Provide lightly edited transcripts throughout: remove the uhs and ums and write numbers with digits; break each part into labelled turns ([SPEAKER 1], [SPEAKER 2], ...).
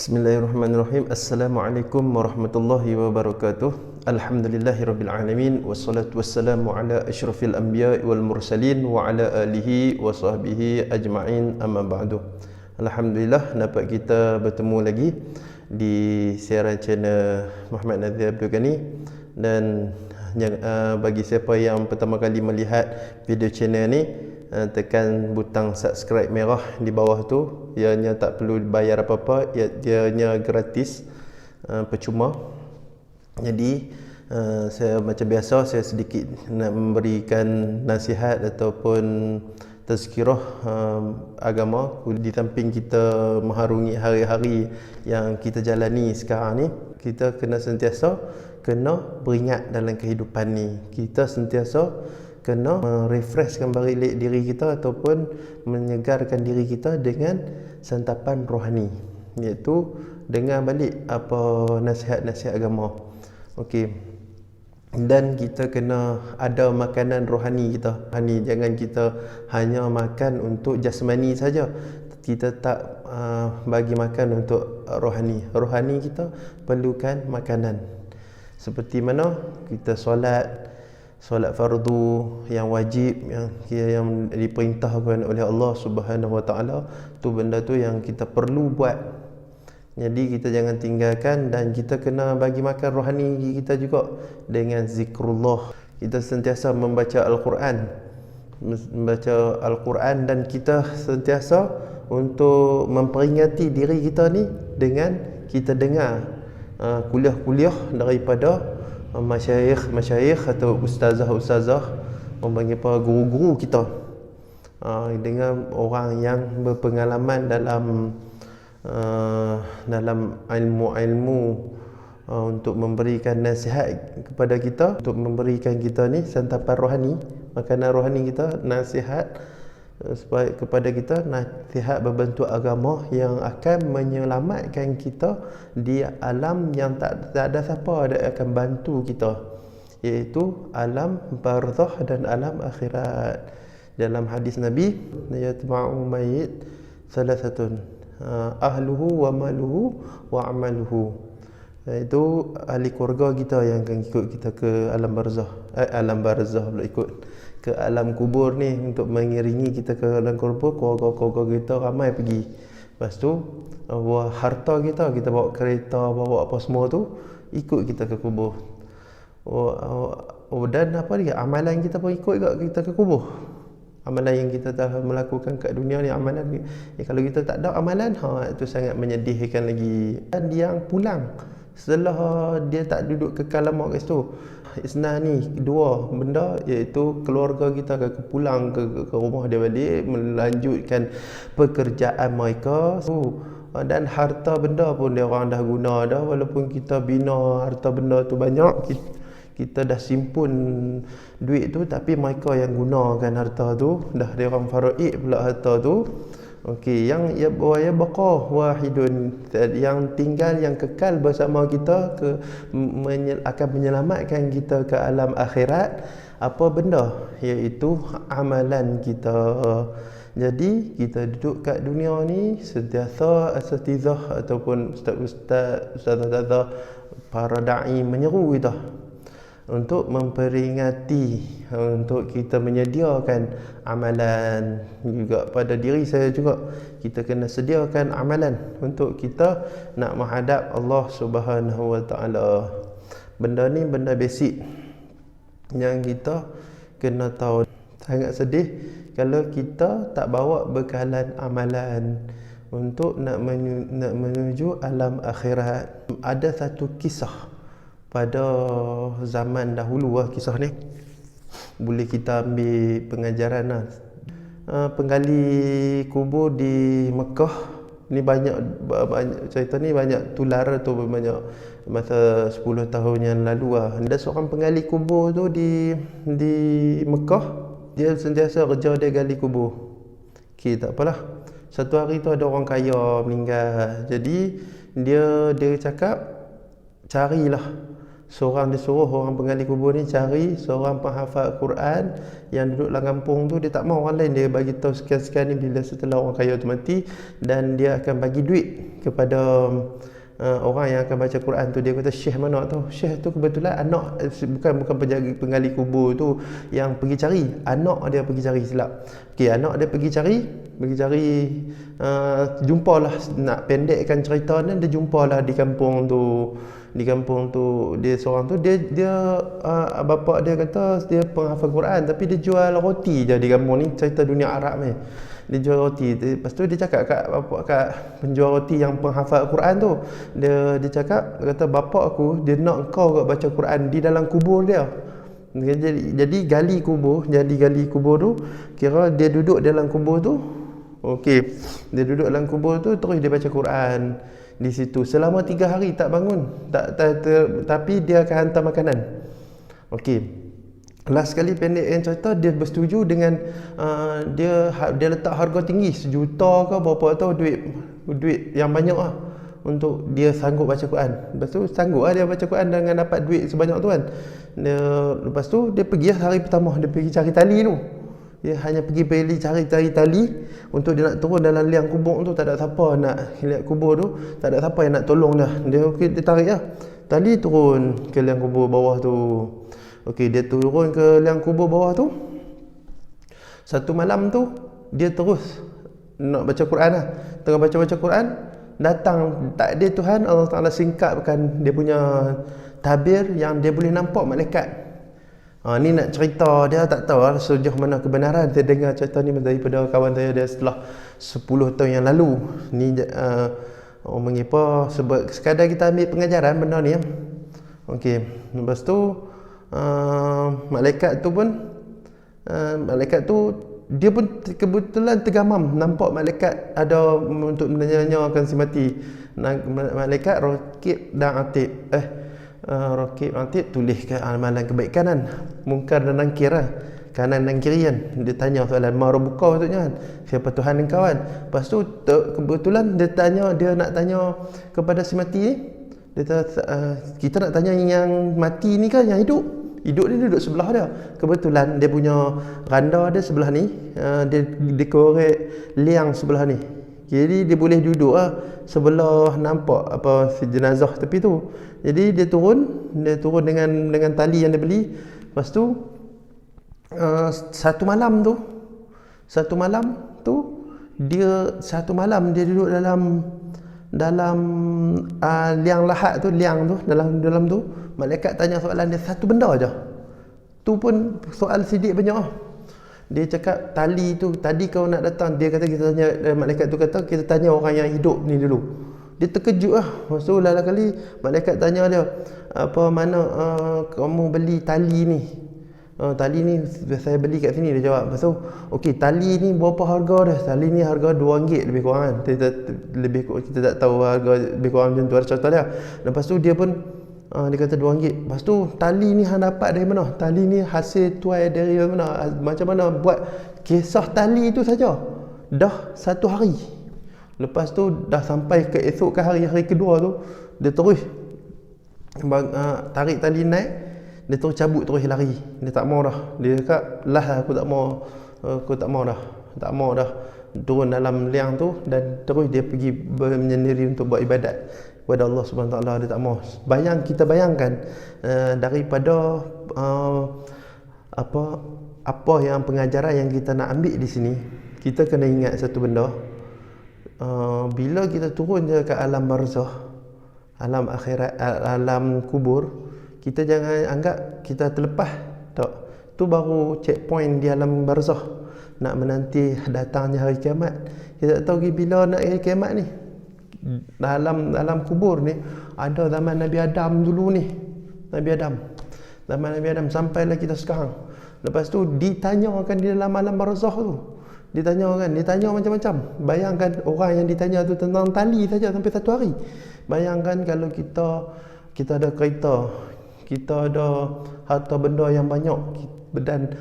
[SPEAKER 1] Bismillahirrahmanirrahim. Assalamualaikum warahmatullahi wabarakatuh. Alhamdulillahirabbil alamin wassalatu wassalamu ala asyrafil anbiya'i wal mursalin wa ala alihi wa sahbihi ajma'in, amma ba'du. Alhamdulillah dapat kita bertemu lagi di siaran channel Muhammad Nazir Abdul Ghani, dan bagi siapa yang pertama kali melihat video channel ni, tekan butang subscribe merah di bawah tu. Ianya tak perlu bayar apa-apa, ianya gratis, percuma. Jadi saya macam biasa, saya sedikit nak memberikan nasihat ataupun tazkirah agama. Di samping kita mengharungi hari-hari yang kita jalani sekarang ni, kita kena sentiasa beringat dalam kehidupan ni. Kita sentiasa kena merefreshkan balik diri kita ataupun menyegarkan diri kita dengan santapan rohani, iaitu dengar balik apa nasihat-nasihat agama. Okey. Dan kita kena ada makanan rohani kita. Jangan kita hanya makan untuk jasmani saja. Kita tak bagi makan untuk rohani. Rohani kita perlukan makanan. Seperti mana kita solat fardu yang wajib, yang diperintahkan oleh Allah Subhanahu Wa Taala, tu benda tu yang kita perlu buat. Jadi kita jangan tinggalkan, dan kita kena bagi makan rohani kita juga dengan zikrullah. Kita sentiasa membaca Al-Quran, dan kita sentiasa untuk memperingati diri kita ni dengan kita dengar kuliah-kuliah daripada masyayikh atau ustazah, orang para guru-guru kita, dengan orang yang berpengalaman dalam ilmu untuk memberikan nasihat kepada kita, untuk memberikan kita ni santapan rohani, makanan rohani kita, nasihat kepada kita, nasihat berbentuk agama yang akan menyelamatkan kita di alam yang tak ada siapa ada akan bantu kita, iaitu alam barzakh dan alam akhirat. Dalam hadis Nabi, yatma'u mayyit salasatun, ahluhu wa maluhu wa amaluhu, iaitu ahli keluarga kita yang akan ikut kita ke alam barzakh, pula ikut ke alam kubur ni untuk mengiringi kita ke alam kubur. Keluarga kita ramai pergi. Lepas tu harta kita bawa kereta, bawa apa semua tu, ikut kita ke kubur. Dan apa lagi, amalan kita pun ikut kita ke kubur. Amalan yang kita dah melakukan kat dunia ni, amalan ni, kalau kita tak ada amalan, itu sangat menyedihkan lagi. Dan yang pulang setelah dia tak duduk kekal lama kat situ, isnah ni dua benda, iaitu keluarga kita akan pulang ke rumah dia balik, melanjutkan pekerjaan mereka, dan harta benda pun dia orang dah guna dah. Walaupun kita bina harta benda tu banyak, kita dah simpun duit tu, tapi mereka yang gunakan harta tu, dah dia orang faraid pula harta tu. Okey, yang baqa wahidun, yang tinggal, yang kekal bersama kita, akan menyelamatkan kita ke alam akhirat. Apa benda? Iaitu amalan kita. Jadi kita duduk kat dunia ni sentiasa asatizah ataupun ustaz-ustazah, para dai menyeru kita untuk memperingati, untuk kita menyediakan amalan. Juga pada diri saya juga, kita kena sediakan amalan untuk kita nak menghadap Allah Subhanahu Wa Taala. Benda ni benda basic yang kita kena tahu. Sangat sedih kalau kita tak bawa bekalan amalan untuk nak menuju alam akhirat. Ada satu kisah pada zaman dahulu, kisah ni boleh kita ambil pengajaran lah. Penggali kubur di Mekah ni banyak cerita ni banyak tular tu, banyak masa 10 tahun yang lalu lah. Ada seorang penggali kubur tu di Mekah, dia sentiasa kerja dia gali kubur. Okey, tak apalah, satu hari tu ada orang kaya meninggal. Jadi dia cakap, carilah seorang, dia suruh orang penggali kubur ni cari seorang penghafal Quran yang duduk dalam kampung tu. Dia tak mahu orang lain, dia bagi tahu sekian-sekian ni bila setelah orang kaya tu mati, dan dia akan bagi duit kepada orang yang akan baca Quran tu. Dia kata syekh mana tu, syekh tu kebetulan anak, bukan penjaga penggali kubur tu yang pergi cari, anak dia pergi cari, silap. Okey, anak dia pergi cari jumpalah, nak pendekkan cerita ni, dia jumpalah di kampung tu dia seorang tu, dia bapa dia kata dia penghafal Quran tapi dia jual roti je di kampung ni, cerita dunia Arab ni. Dia jual roti. Lepas tu dia cakap kat penjual roti yang penghafal Quran tu, dia cakap, dia kata bapak aku dia nak kau baca Quran di dalam kubur dia. Jadi gali kubur tu, kira dia duduk dalam kubur tu. Okey, dia duduk dalam kubur tu, terus dia baca Quran di situ selama 3 hari tak bangun, tapi dia akan hantar makanan. Okey, last sekali pendek yang cerita, dia bersetuju dengan dia letak harga tinggi, 1 juta ke berapa tahu, duit yang banyak lah untuk dia sanggup baca Quran. Lepas tu sanggup lah dia baca Quran dengan dapat duit sebanyak tu kan. Lepas tu dia pergi hari pertama, dia pergi cari tali tu. Dia hanya pergi cari tali untuk dia nak turun dalam liang kubur tu. Tak ada siapa nak lihat kubur tu, tak ada siapa yang nak tolong dah. Dia tarik lah tali, turun ke liang kubur bawah tu. Okey, dia turun ke liang kubur bawah tu. Satu malam tu dia terus nak baca Quran lah. Tengah baca Quran, datang takdir Tuhan, Allah Ta'ala singkapkan dia punya tabir yang dia boleh nampak malaikat. Ni nak cerita, dia tak tahu lah sejauh mana kebenaran. Saya dengar cerita ni daripada kawan saya, dia setelah 10 tahun yang lalu. Ni orang mengapa sebab sekadar kita ambil pengajaran benda ni. Okey, lepas tu malaikat tu dia pun kebetulan tergamam nampak malaikat ada untuk menanyakan si mati. Malaikat Raqib dan Atid. Raqib Atid tuliskan amalan kebaikan, Munkar dan Nakir lah, kanan dan kiri kan. Dia tanya soalan marabuka maksudnya kan, siapa Tuhan engkau kan. Lepas tu kebetulan dia nak tanya kepada si mati ni. Dia kata, kita nak tanya yang mati ni kan, yang hidup ni duduk sebelah dia. Kebetulan dia punya randa dia sebelah ni, dia korek liang sebelah ni. Jadi dia boleh duduk lah sebelah nampak apa si jenazah tepi tu. Jadi dia turun dengan tali yang dia beli. Lepas tu satu malam dia duduk dalam liang lahat tu, dalam tu. Malaikat tanya soalan dia satu benda aja. Tu pun soal sidik banyak. Dia cakap tali tu tadi kau nak datang, dia kata kita tanya, malaikat tu kata kita tanya orang yang hidup ni dulu. Dia terkejut lah. Lepas tu lain kali malaikat tanya dia, apa mana kamu beli tali ni? Tali ni saya beli kat sini, dia jawab. Lepas tu okey, tali ni berapa harga dah? Tali ni harga RM2 lebih kurang kan. Kita tak tahu harga lebih kurang macam tu ada cerita dia. Lepas tu dia pun dia kata RM2. Lepas tu tali ni hang dapat dari mana? Tali ni hasil tuai dari mana? Macam mana buat kisah tali tu saja dah 1 hari. Lepas tu dah sampai ke esok ke hari kedua tu, dia terus tarik tali naik, dia terus cabut, terus lari. Dia tak mau dah. Dia cakap, "Lah aku tak mau dah turun dalam liang tu." Dan terus dia pergi menyendiri untuk buat ibadat kepada Allah Subhanahu Taala. Dia tak mau. Kita bayangkan daripada apa yang pengajaran yang kita nak ambil di sini, kita kena ingat satu benda. Bila kita turun je ke alam barzakh, alam akhirat, alam kubur, kita jangan anggap kita terlepas. Tak. Tu baru checkpoint di alam barzakh, nak menanti datangnya hari kiamat. Kita tak tahu bila nak hari kiamat ni. Dalam kubur ni ada zaman Nabi Adam dulu ni. Zaman Nabi Adam sampailah kita sekarang. Lepas tu ditanyakan di dalam alam barzakh tu. Ditanya macam-macam. Bayangkan orang yang ditanya tu tentang tali saja sampai 1 hari. Bayangkan kalau kita ada kereta, kita ada harta benda yang banyak, dan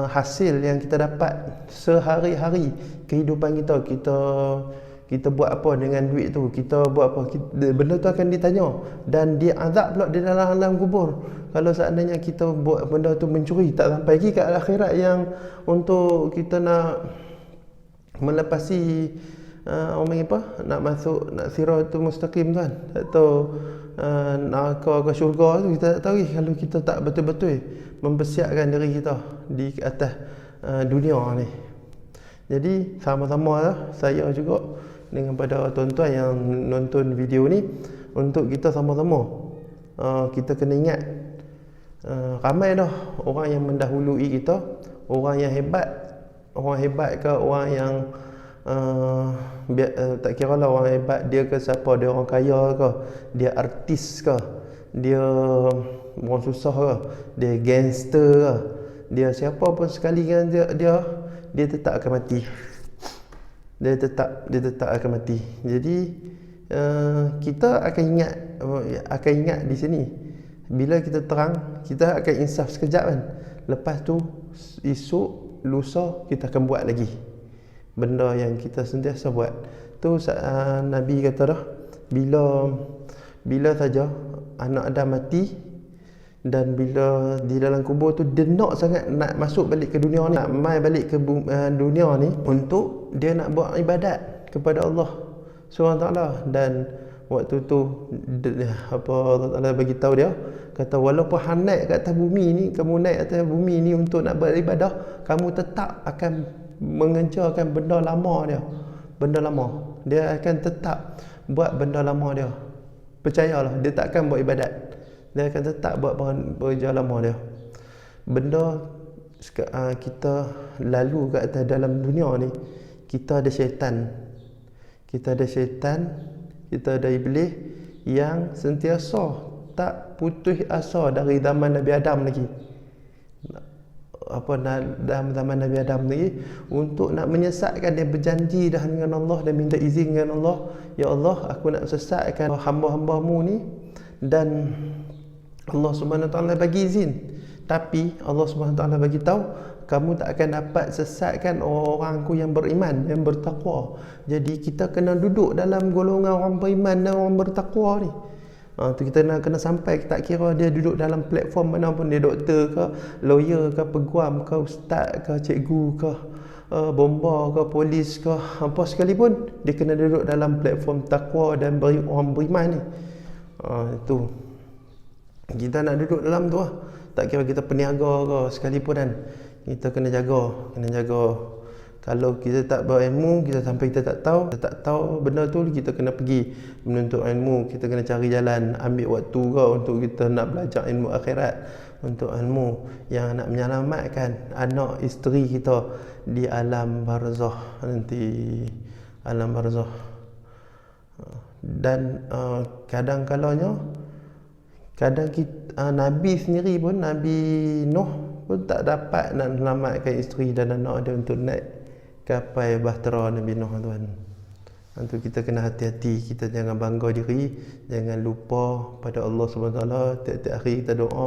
[SPEAKER 1] hasil yang kita dapat sehari-hari kehidupan kita buat apa dengan duit tu, kita buat apa, benda tu akan ditanya dan dia azab pula di dalam alam kubur. Kalau seandainya kita buat benda tu mencuri, tak sampai lagi ke akhirat yang untuk kita nak melepasi orang panggil apa, nak masuk, nak siratul mustaqim tuan, tak tahu nak ke syurga tu, kita tak tahu kalau kita tak betul-betul mempersiapkan diri kita di atas dunia ni. Jadi sama-sama lah, saya juga dengan pada tuan-tuan yang nonton video ni, untuk kita sama-sama kita kena ingat ramai dah orang yang mendahului kita, orang yang hebat, ke orang yang tak kira lah orang hebat dia ke siapa, dia orang kaya ke, dia artis ke, dia orang susah ke, dia gangster ke, dia siapa pun sekali dengan dia tetap akan mati. Dia tetap akan mati. Jadi kita akan ingat di sini. Bila kita terang, kita akan insaf sekejap kan. Lepas tu esok, lusa kita akan buat lagi benda yang kita sentiasa buat. Tu Nabi kata dah, bila saja anak Adam mati, dan bila di dalam kubur tu dia nak sangat nak masuk balik ke dunia ni, nak mai balik ke dunia ni untuk dia nak buat ibadat kepada Allah SWT. Dan waktu tu Allah Taala bagi tahu dia, kata walaupun hang naik kat atas bumi ni, kamu naik atas bumi ni untuk nak beribadah, kamu tetap akan mengejarkan benda lama dia akan tetap buat benda lama dia. Percayalah, dia tak akan buat ibadat, dia akan tetap buat berjalan lama dia. Benda kita lalu kat atas dalam dunia ni, kita ada syaitan, kita ada iblis yang sentiasa tak putus asa dari zaman Nabi Adam lagi, dalam zaman Nabi Adam lagi, untuk nak menyesatkan. Dia berjanji dah dengan Allah dan minta izin dengan Allah, ya Allah, aku nak sesatkan hamba-hambamu ni, dan Allah Subhanahu Wa Taala bagi izin. Tapi Allah Subhanahu Wa Taala bagi tahu, kamu tak akan dapat sesatkan orang-orangku yang beriman, yang bertakwa. Jadi kita kena duduk dalam golongan orang beriman dan orang bertakwa ni. Tu kita kena sampai, tak kira dia duduk dalam platform mana pun, dia doktor ke, lawyer ke, peguam ke, ustaz ke, cikgu ke, bomba ke, polis ke, apa sekalipun, dia kena duduk dalam platform takwa dan orang beriman ni. Itu kita nak duduk dalam tu lah. Tak kira kita peniaga ke sekalipun kan, kita kena jaga. Kalau kita tak berilmu, kita sampai kita tak tahu benda tu, kita kena pergi menuntut ilmu. Kita kena cari jalan, ambil waktu ke untuk kita nak belajar ilmu akhirat, untuk ilmu yang nak menyelamatkan anak isteri kita di alam barzakh nanti, alam barzakh. Dan kadang kita, Nabi sendiri pun, Nabi Nuh pun tak dapat nak selamatkan isteri dan anak dia untuk naik kapal bahtera Nabi Nuh tuan. Untuk kita kena hati-hati, kita jangan bangga diri, jangan lupa pada Allah SWT. Tiap-tiap hari kita doa,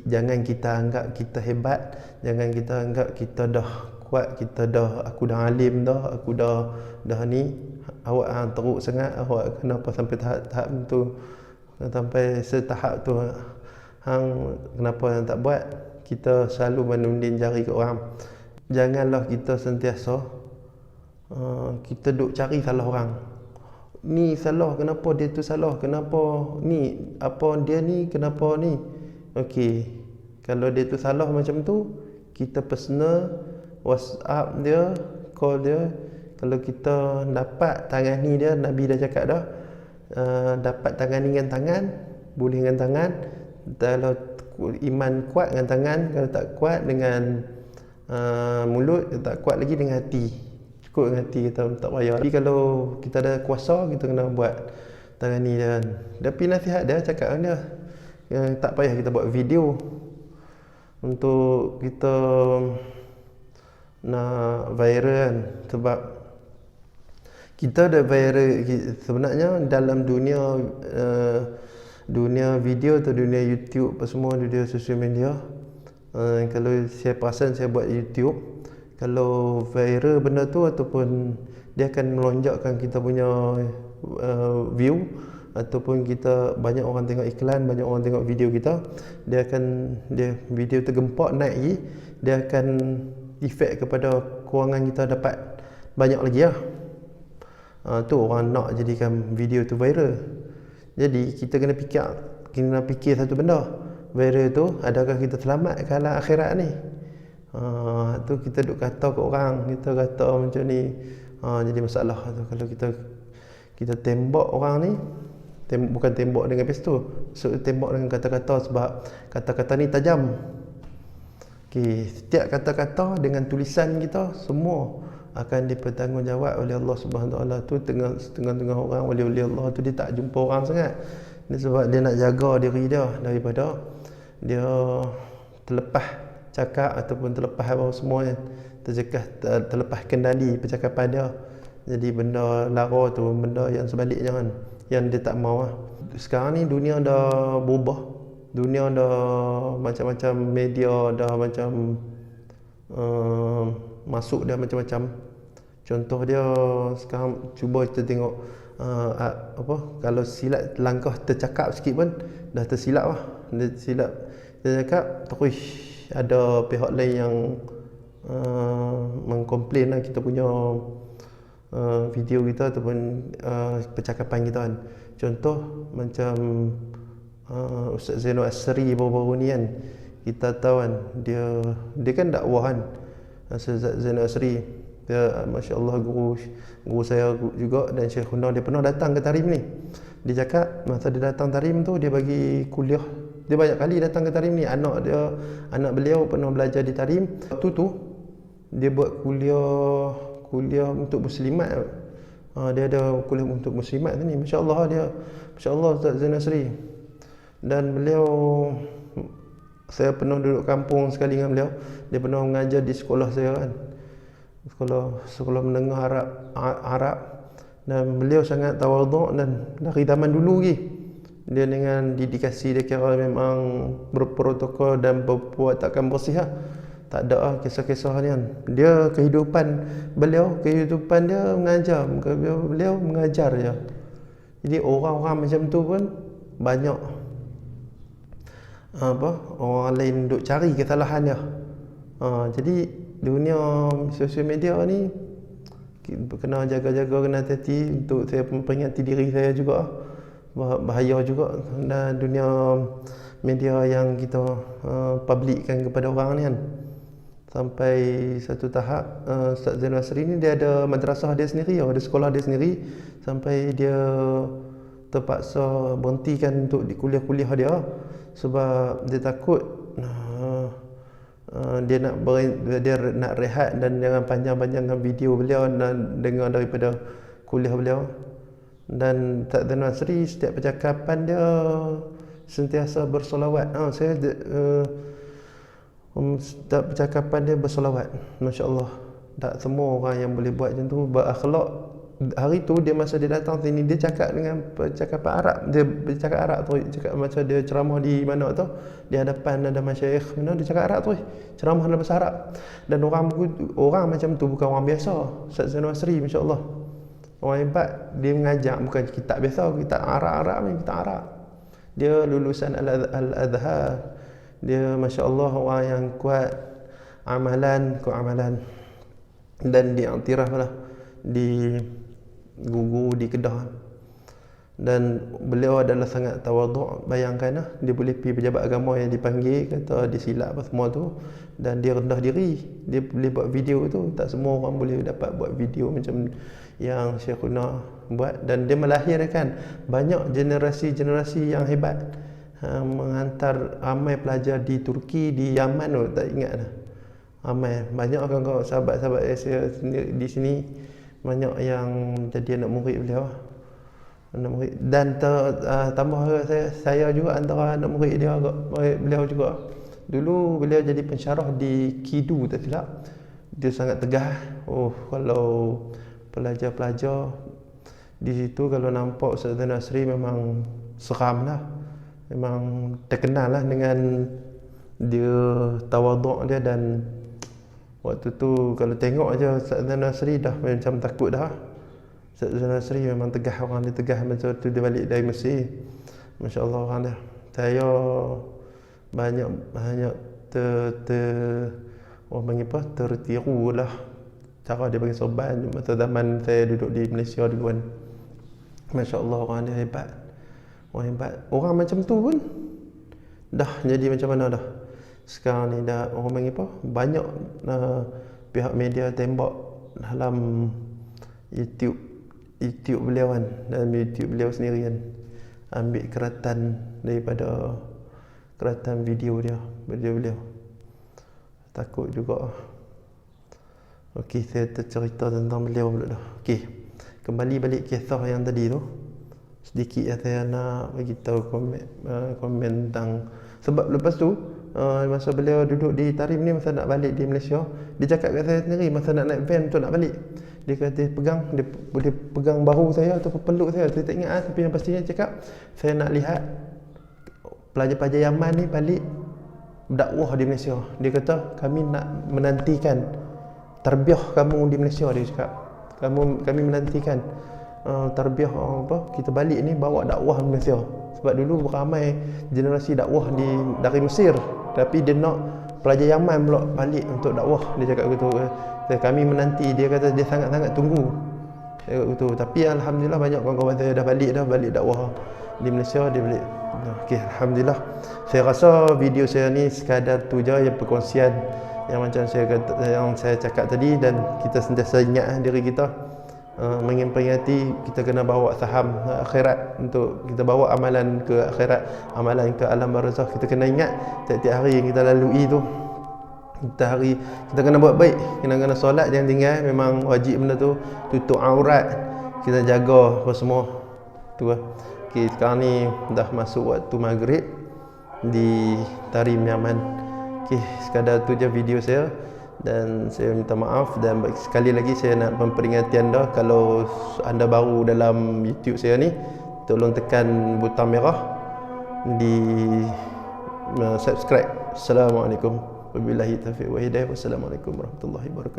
[SPEAKER 1] jangan kita anggap kita hebat, jangan kita anggap kita dah kuat, aku dah alim dah, aku dah ni. Awak hang teruk sangat, awak kenapa sampai tahap tu, sampai setahap tu hang kenapa hang tak buat? Kita selalu menunding jari ke orang. Janganlah kita sentiasa kita duk cari salah orang. Ni salah, kenapa dia tu salah, kenapa ni, apa dia ni, kenapa ni. Okey, kalau dia tu salah macam tu, kita personal WhatsApp dia, call dia. Kalau kita dapat tangani dia, Nabi dah cakap dah, dapat tangani dengan tangan, boleh dengan tangan. Kalau iman kuat dengan tangan, kalau tak kuat dengan mulut, tak kuat lagi dengan hati. Cukup dengan hati, kita tak payah. Tapi kalau kita ada kuasa, kita kena buat tangani dia. Tapi nasihat dia, cakap dia, tak payah kita buat video untuk kita nak viral kan. Sebab kita ada viral sebenarnya dalam dunia video atau dunia YouTube, apa semua dunia sosial media. Kalau saya perasan, saya buat YouTube, kalau viral benda tu, ataupun dia akan melonjakkan kita punya view, ataupun kita banyak orang tengok iklan, banyak orang tengok video kita, dia video tergempak naik lagi, dia akan efek kepada kewangan kita dapat banyak lagi lah. Tu orang nak jadikan video tu viral. Jadi kita kena fikir satu benda. Viral tu, adakah kita selamat ke alam akhirat ni? Tu kita duk kata ke orang, kita kata macam ni. Jadi masalah tu kalau kita tembak orang ni, bukan tembak dengan pistol, tembak dengan kata-kata, sebab kata-kata ni tajam. Setiap kata-kata dengan tulisan kita semua akan dipertanggungjawab oleh Allah Subhanahu Wa Taala. Tu tengah orang wali-wali Allah tu dia tak jumpa orang sangat. Ni sebab dia nak jaga diri dia daripada dia terlepas cakap ataupun terlepas apa semua, terlepas kendali percakapan dia. Jadi benda lara tu benda yang sebaliknya kan, yang dia tak mau. Sekarang ni dunia dah berubah. Dunia dah macam-macam, media dah macam masuk dah macam-macam. Contoh dia sekarang, cuba kita tengok kalau silap langkah tercakap sikit pun dah tersilap lah. Dia silap dia cakap terus ada pihak lain yang mengkomplain lah kita punya video kita ataupun percakapan kita kan. Contoh macam Ustaz Zainal Asri baru-baru ni kan, kita tahu kan dia kan dakwah kan. Ustaz Zainal Asri dia masya-Allah guru saya juga, dan Syekh Hunor dia pernah datang ke Tarim ni. Dia cakap masa dia datang Tarim tu dia bagi kuliah. Dia banyak kali datang ke Tarim ni. Anak beliau pernah belajar di Tarim. Waktu tu dia buat kuliah untuk muslimat. Dia ada kuliah untuk muslimat ni. Masya-Allah Ustaz Zainal Asri. Dan beliau, saya pernah duduk kampung sekali dengan beliau. Dia pernah mengajar di sekolah saya kan, sekolah menengah Arab. Dan beliau sangat tawaduk, dan dari zaman dulu lagi dia dengan dedikasi dia kira memang berprotokol dan berperwatakan bersih lah. Tak ada lah kisah-kisah ni kan. Dia kehidupan dia mengajar. Beliau mengajar je. Jadi orang-orang macam tu pun banyak orang lain duk cari kesalahan dia. Jadi dunia sosial media ni kena jaga-jaga, kena hati-hati. Untuk saya memperingati diri saya juga, bahaya juga. Dan dunia media yang kita publikkan kepada orang ni kan, sampai satu tahap Ustaz Zainal Asri ni dia ada madrasah dia sendiri, ada sekolah dia sendiri, sampai dia terpaksa berhentikan untuk di kuliah-kuliah dia sebab dia takut dia nak rehat dan jangan panjang-panjangkan video beliau dan dengar daripada kuliah beliau. Dan Ustaz Zainal Asri setiap percakapan dia sentiasa bersolawat. Setiap percakapan dia bersolawat. Masya-Allah. Tak semua orang yang boleh buat macam tu, berakhlak. Hari tu masa dia datang sini, dia cakap dengan percakapan Arab. Dia bercakap Arab tu, cakap macam dia ceramah di mana tu, di hadapan ada masyayikh, dia cakap Arab tu, ceramah dalam bahasa Arab. Dan orang macam tu bukan orang biasa. Ustaz Zainal Asri masya-Allah, orang hebat. Dia mengajar bukan kitab biasa, kitab Arab ni, kitab Arab. Dia lulusan Al-Azhar. Dia masya-Allah orang yang kuat amalan, dan diiktiraf lah di guru di Kedah. Dan beliau adalah sangat tawaduk. Bayangkan lah, dia boleh pergi pejabat agama yang dipanggil, kata dia silap apa semua tu, dan dia rendah diri, dia boleh buat video tu. Tak semua orang boleh dapat buat video macam yang Syekh Hunor buat. Dan dia melahirkan banyak generasi yang hebat. Menghantar ramai pelajar di Turki, di Yaman tu, tak ingat dah. Ramai, banyak kan kau sahabat-sahabat saya di sini, banyak yang jadi anak murid beliau. Dan tambah saya juga antara anak murid dia, beliau juga. Dulu beliau jadi pensyarah di Kidu, tak silap. Dia sangat tegas. Kalau pelajar-pelajar di situ kalau nampak Ustaz Zainal Asri memang seram lah. Memang terkenal lah dengan dia tawaduk dia. Dan waktu tu kalau tengok aja Ustaz Zainal Asri dah macam takut dah. Ustaz Zainal Asri memang tegas, orang dia tegas. Macam tu dia balik dari Mesir, masya-Allah orang dia. Saya banyak orang panggil apa, tertiru lah, cara dia bagi sorban masa zaman saya duduk di Malaysia dulu kan. Masya Allah, orang dia hebat. Orang hebat. Orang macam tu pun dah jadi macam mana dah. Sekarang ni dah orang panggil apa? Banyak pihak media tembak dalam YouTube beliau kan, dalam YouTube beliau sendiri kan, ambil keratan daripada keratan video beliau. Takut juga. Okey, saya tercerita tentang beliau pula dah. Okey, kembali balik kisah yang tadi tu. Sedikit yang saya nak bagi tahu komen tentang, sebab lepas tu masa beliau duduk di Tarim ni, masa nak balik di Malaysia, dia cakap kat saya sendiri masa nak naik van untuk nak balik, dia kata dia boleh pegang bahu saya atau peluk saya tak ingat tapi yang pastinya cakap saya nak lihat pelajar-pelajar Yaman ni balik dakwah di Malaysia. Dia kata kami nak menantikan tarbiyah kamu di Malaysia, dia cakap kami menantikan tarbiyah kita balik ni bawa dakwah di Malaysia. Sebab dulu ramai generasi dakwah dari Mesir, tapi dia nak pelajar Yaman pula balik untuk dakwah. Dia cakap begitu. Kami menanti, dia kata dia sangat-sangat tunggu. Dia cakap begitu. Tapi alhamdulillah banyak kawan-kawan saya dah balik dakwah di Malaysia, dia balik. Okey, alhamdulillah. Saya rasa video saya ni sekadar tu je, yang perkongsian yang macam saya cakap tadi, dan kita sentiasa ingat diri kita mempringati kita kena bawa saham akhirat, untuk kita bawa amalan ke akhirat, amalan ke alam barzakh. Kita kena ingat tiap-tiap hari yang kita lalui tu, kita kena buat baik, kena solat jangan tinggal, memang wajib benda tu. Tutup aurat, kita jaga apa semua tu lah. Okay, sekarang ni dah masuk waktu maghrib di Tarim, Yaman. Okay, sekadar tu je video saya, dan saya minta maaf, dan sekali lagi saya nak memperingati anda, kalau anda baru dalam YouTube saya ni, tolong tekan butang merah di subscribe. Assalamualaikum wabillahi taufiq wa hidayah. Wassalamualaikum warahmatullahi wabarakatuh.